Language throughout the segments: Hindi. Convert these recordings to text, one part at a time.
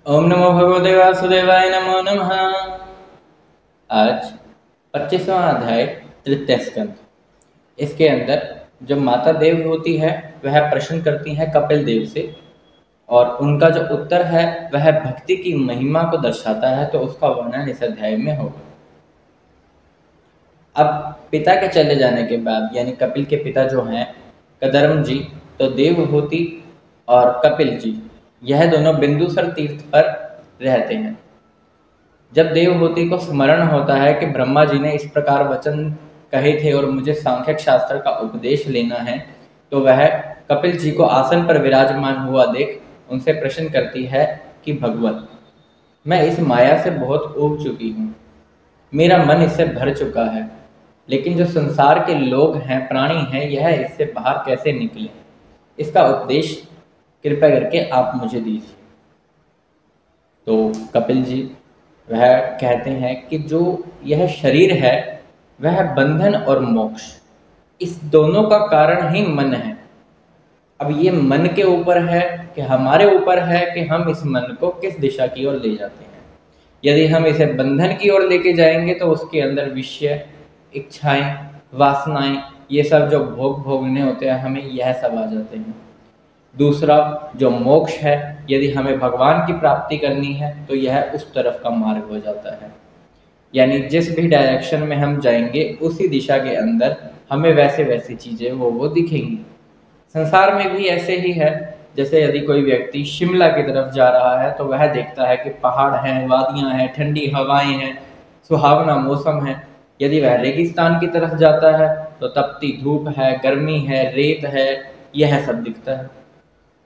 ओम नमो भगवते वासुदेवाय नमो नमः। आज 25वां अध्याय तृतीय स्कंद। इसके अंदर जो माता देव होती है वह प्रश्न करती है कपिल देव से, और उनका जो उत्तर है वह भक्ति की महिमा को दर्शाता है, तो उसका वर्णन इस अध्याय में होगा। अब पिता के चले जाने के बाद, यानी कपिल के पिता जो हैं कदर्म जी, तो देवहूति और कपिल जी यह दोनों बिंदुसर तीर्थ पर रहते हैं। जब देवहूति को स्मरण होता है कि ब्रह्मा जी ने इस प्रकार वचन कहे थे और मुझे सांख्यक शास्त्र का उपदेश लेना है, तो वह कपिल जी को आसन पर विराजमान हुआ देख उनसे प्रश्न करती है कि भगवत, मैं इस माया से बहुत ऊब चुकी हूँ, मेरा मन इससे भर चुका है, लेकिन जो संसार के लोग हैं, प्राणी हैं, यह इससे बाहर कैसे निकले, इसका उपदेश कृपया करके आप मुझे दीजिए। तो कपिल जी वह कहते हैं कि जो यह शरीर है वह बंधन और मोक्ष, इस दोनों का कारण ही मन है। अब ये मन के ऊपर है कि हमारे ऊपर है कि हम इस मन को किस दिशा की ओर ले जाते हैं। यदि हम इसे बंधन की ओर लेके जाएंगे तो उसके अंदर विषय, इच्छाएं, वासनाएं, ये सब जो भोगने होते हैं हमें, यह सब आ जाते हैं। दूसरा जो मोक्ष है, यदि हमें भगवान की प्राप्ति करनी है तो यह उस तरफ का मार्ग हो जाता है। यानी जिस भी डायरेक्शन में हम जाएंगे उसी दिशा के अंदर हमें वैसे वैसी चीज़ें वो दिखेंगी। संसार में भी ऐसे ही है। जैसे यदि कोई व्यक्ति शिमला की तरफ जा रहा है तो वह देखता है कि पहाड़ हैं, वादियां हैं, ठंडी हवाएं हैं, सुहावना मौसम है। यदि वह रेगिस्तान की तरफ जाता है तो तपती धूप है, गर्मी है, रेत है, यह सब दिखता है।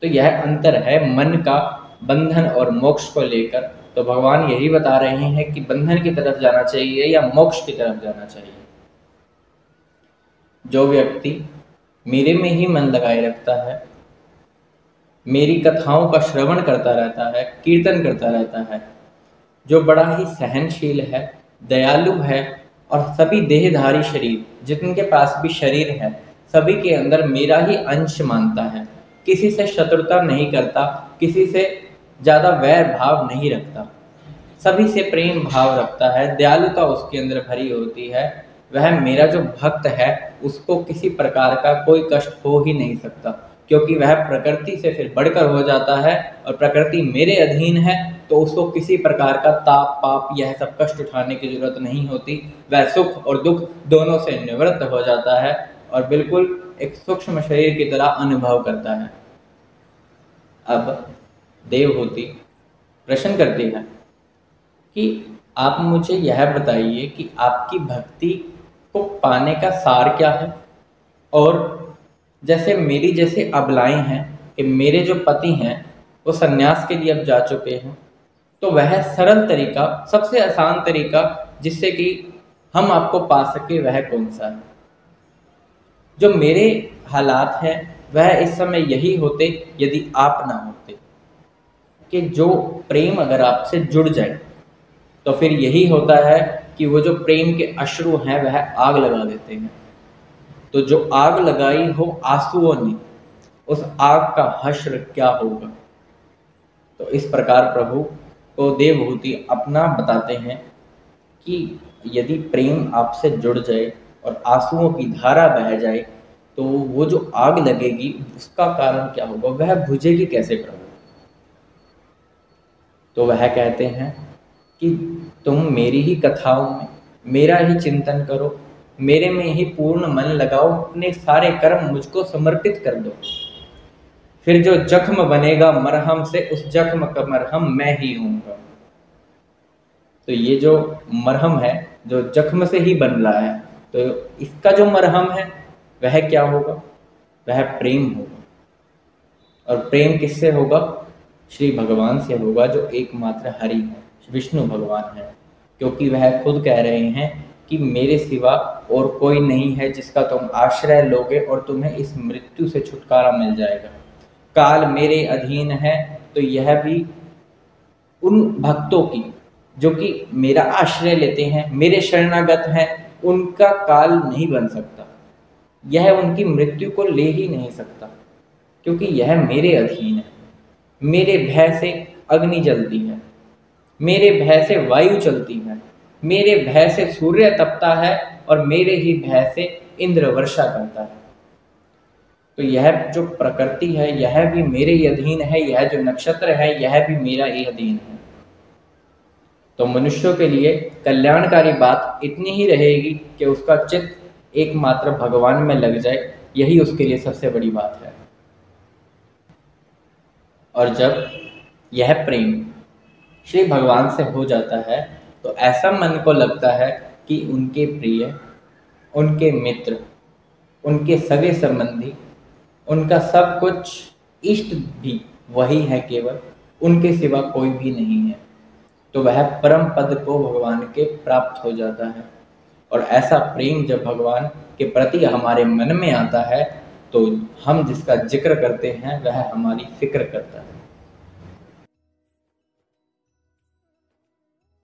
तो यह अंतर है मन का बंधन और मोक्ष को लेकर। तो भगवान यही बता रहे हैं कि बंधन की तरफ जाना चाहिए या मोक्ष की तरफ जाना चाहिए। जो व्यक्ति मेरे में ही मन लगाए रखता है, मेरी कथाओं का श्रवण करता रहता है, कीर्तन करता रहता है, जो बड़ा ही सहनशील है, दयालु है, और सभी देहधारी शरीर, जिनके पास भी शरीर है, सभी के अंदर मेरा ही अंश मानता है, किसी से शत्रुता नहीं करता, किसी से ज़्यादा वैर भाव नहीं रखता, सभी से प्रेम भाव रखता है, दयालुता उसके अंदर भरी होती है, वह मेरा जो भक्त है उसको किसी प्रकार का कोई कष्ट हो ही नहीं सकता, क्योंकि वह प्रकृति से फिर बढ़कर हो जाता है और प्रकृति मेरे अधीन है, तो उसको किसी प्रकार का ताप पाप यह सब कष्ट उठाने की जरूरत नहीं होती। वह सुख और दुख दोनों से निवृत्त हो जाता है और बिल्कुल एक सूक्ष्म शरीर की तरह अनुभव करता है। अब देवहूति प्रश्न करती है कि आप मुझे यह बताइए कि आपकी भक्ति को पाने का सार क्या है। और जैसे मेरी जैसे अबलाएं हैं कि मेरे जो पति हैं वो सन्यास के लिए अब जा चुके हैं, तो वह सरल तरीका, सबसे आसान तरीका जिससे कि हम आपको पा सके वह कौन सा है। जो मेरे हालात हैं वह इस समय यही होते यदि आप ना होते, कि जो प्रेम अगर आपसे जुड़ जाए तो फिर यही होता है कि वो जो प्रेम के अश्रु हैं वह आग लगा देते हैं। तो जो आग लगाई हो आंसुओं ने, उस आग का हश्र क्या होगा। तो इस प्रकार प्रभु को देवहूति अपना बताते हैं कि यदि प्रेम आपसे जुड़ जाए और आंसुओं की धारा बह जाए तो वो जो आग लगेगी उसका कारण क्या होगा, वह बुझेगी कैसे प्रभु। तो वह कहते हैं कि तुम मेरी ही कथाओं में मेरा ही चिंतन करो, मेरे में ही पूर्ण मन लगाओ, अपने सारे कर्म मुझको समर्पित कर दो, फिर जो जख्म बनेगा मरहम से, उस जख्म का मरहम मैं ही हूँगा। तो ये जो मरहम है जो जख्म से ही बन रहा है, तो इसका जो मरहम है वह क्या होगा, वह प्रेम होगा। और प्रेम किससे होगा, श्री भगवान से होगा, जो एकमात्र हरि है, विष्णु भगवान है। क्योंकि वह खुद कह रहे हैं कि मेरे सिवा और कोई नहीं है जिसका तुम आश्रय लोगे और तुम्हें इस मृत्यु से छुटकारा मिल जाएगा। काल मेरे अधीन है, तो यह भी उन भक्तों की जो कि मेरा आश्रय लेते हैं, मेरे शरणागत हैं, उनका काल नहीं बन सकता, यह उनकी मृत्यु को ले ही नहीं सकता, क्योंकि यह मेरे अधीन है। मेरे भय से अग्नि जलती है, मेरे भय से वायु चलती है, मेरे भय से सूर्य तपता है और मेरे ही भय से इंद्र वर्षा करता है। तो यह जो प्रकृति है यह भी मेरे ही अधीन है, यह जो नक्षत्र है यह भी मेरा ही अधीन है। तो मनुष्यों के लिए कल्याणकारी बात इतनी ही रहेगी कि उसका चित्त एकमात्र भगवान में लग जाए, यही उसके लिए सबसे बड़ी बात है। और जब यह प्रेम श्री भगवान से हो जाता है तो ऐसा मन को लगता है कि उनके प्रिय, उनके मित्र, उनके सगे संबंधी, उनका सब कुछ इष्ट भी वही है, केवल उनके सिवा कोई भी नहीं है। तो वह परम पद को भगवान के प्राप्त हो जाता है। और ऐसा प्रेम जब भगवान के प्रति हमारे मन में आता है तो हम जिसका जिक्र करते हैं वह हमारी फिक्र करता है।